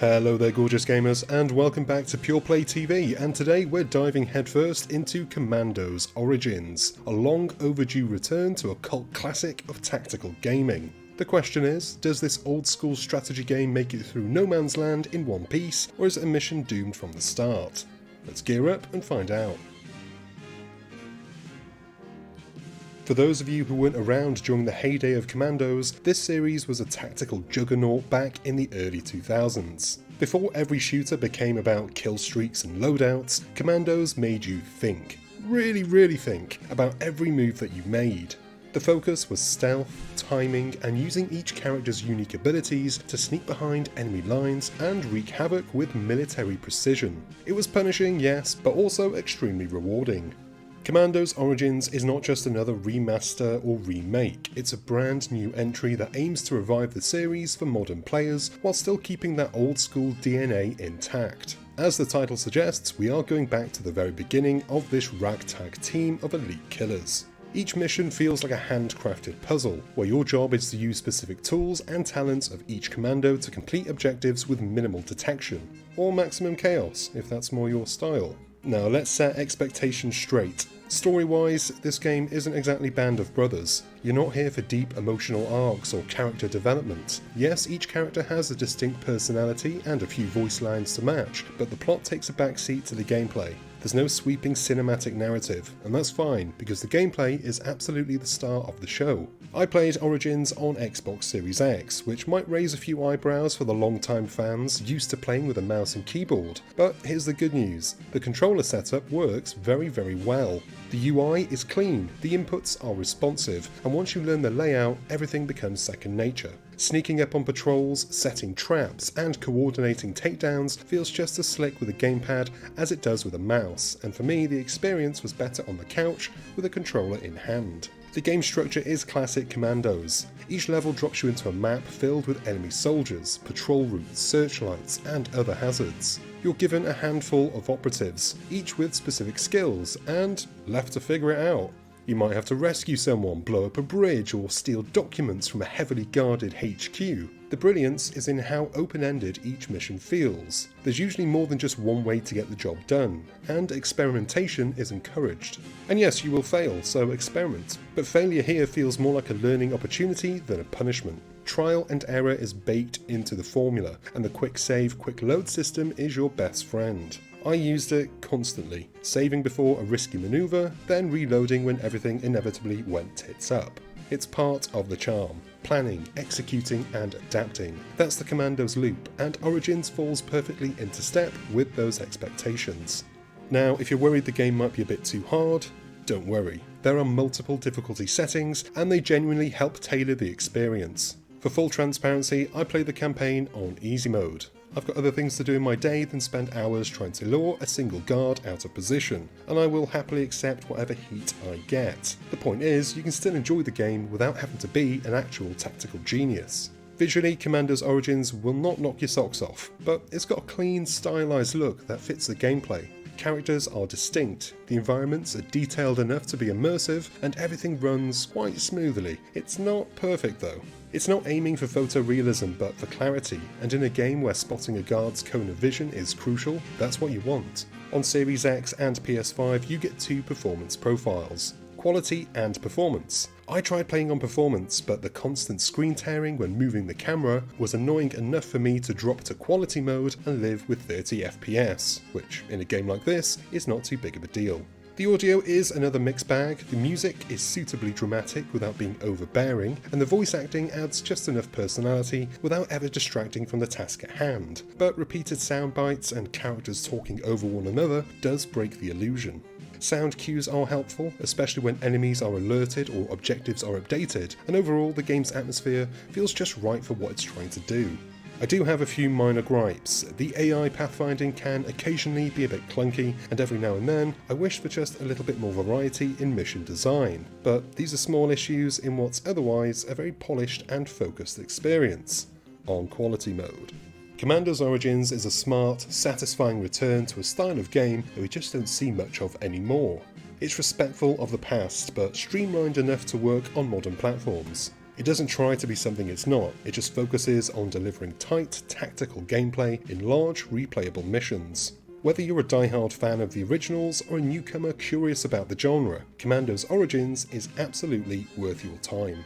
Hello there gorgeous gamers and welcome back to Pure Play TV, and today we're diving headfirst into Commandos Origins, a long overdue return to a cult classic of tactical gaming. The question is, does this old school strategy game make it through no man's land in one piece, or is it a mission doomed from the start? Let's gear up and find out. For those of you who weren't around during the heyday of Commandos, this series was a tactical juggernaut back in the early 2000s. Before every shooter became about kill streaks and loadouts, Commandos made you think, really think, about every move that you made. The focus was stealth, timing, and using each character's unique abilities to sneak behind enemy lines and wreak havoc with military precision. It was punishing, yes, but also extremely rewarding. Commandos Origins is not just another remaster or remake, it's a brand new entry that aims to revive the series for modern players while still keeping that old school DNA intact. As the title suggests, we are going back to the very beginning of this ragtag team of elite killers. Each mission feels like a handcrafted puzzle, where your job is to use specific tools and talents of each commando to complete objectives with minimal detection, or maximum chaos if that's more your style. Now let's set expectations straight. Story-wise, this game isn't exactly Band of Brothers. You're not here for deep emotional arcs or character development. Yes, each character has a distinct personality and a few voice lines to match, but the plot takes a backseat to the gameplay. There's no sweeping cinematic narrative, and that's fine because the gameplay is absolutely the star of the show. I played Origins on Xbox Series X, which might raise a few eyebrows for the long-time fans used to playing with a mouse and keyboard, but here's the good news. The controller setup works very well. The UI is clean, the inputs are responsive, and once you learn the layout, everything becomes second nature. Sneaking up on patrols, setting traps, and coordinating takedowns feels just as slick with a gamepad as it does with a mouse, and for me the experience was better on the couch with a controller in hand. The game structure is classic Commandos. Each level drops you into a map filled with enemy soldiers, patrol routes, searchlights, and other hazards. You're given a handful of operatives, each with specific skills, and left to figure it out. You might have to rescue someone, blow up a bridge, or steal documents from a heavily guarded HQ. The brilliance is in how open-ended each mission feels. There's usually more than just one way to get the job done, and experimentation is encouraged. And yes, you will fail, so experiment. But failure here feels more like a learning opportunity than a punishment. Trial and error is baked into the formula, and the quick save, quick load system is your best friend. I used it constantly, saving before a risky maneuver, then reloading when everything inevitably went tits up. It's part of the charm. Planning, executing, and adapting. That's the Commandos loop, and Origins falls perfectly into step with those expectations. Now, if you're worried the game might be a bit too hard, don't worry. There are multiple difficulty settings, and they genuinely help tailor the experience. For full transparency, I play the campaign on easy mode. I've got other things to do in my day than spend hours trying to lure a single guard out of position, and I will happily accept whatever heat I get. The point is, you can still enjoy the game without having to be an actual tactical genius. Visually, Commandos Origins will not knock your socks off, but it's got a clean, stylised look that fits the gameplay. Characters are distinct, the environments are detailed enough to be immersive, and everything runs quite smoothly. It's not perfect though. It's not aiming for photorealism but for clarity, and in a game where spotting a guard's cone of vision is crucial, that's what you want. On Series X and PS5 you get two performance profiles. Quality and performance. I tried playing on performance, but the constant screen tearing when moving the camera was annoying enough for me to drop to quality mode and live with 30 FPS, which in a game like this is not too big of a deal. The audio is another mixed bag, the music is suitably dramatic without being overbearing, and the voice acting adds just enough personality without ever distracting from the task at hand, but repeated sound bites and characters talking over one another does break the illusion. Sound cues are helpful, especially when enemies are alerted or objectives are updated, and overall the game's atmosphere feels just right for what it's trying to do. I do have a few minor gripes. The AI pathfinding can occasionally be a bit clunky, and every now and then I wish for just a little bit more variety in mission design, but these are small issues in what's otherwise a very polished and focused experience. On quality mode. Commandos Origins is a smart, satisfying return to a style of game that we just don't see much of anymore. It's respectful of the past, but streamlined enough to work on modern platforms. It doesn't try to be something it's not, it just focuses on delivering tight, tactical gameplay in large, replayable missions. Whether you're a die-hard fan of the originals or a newcomer curious about the genre, Commandos Origins is absolutely worth your time.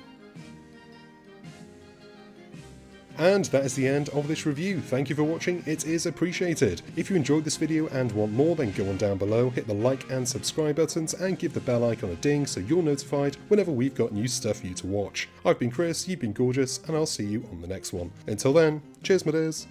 And that is the end of this review. Thank you for watching, it is appreciated. If you enjoyed this video and want more, then go on down below, hit the like and subscribe buttons and give the bell icon a ding so you're notified whenever we've got new stuff for you to watch. I've been Chris, you've been gorgeous, and I'll see you on the next one. Until then, cheers my dears.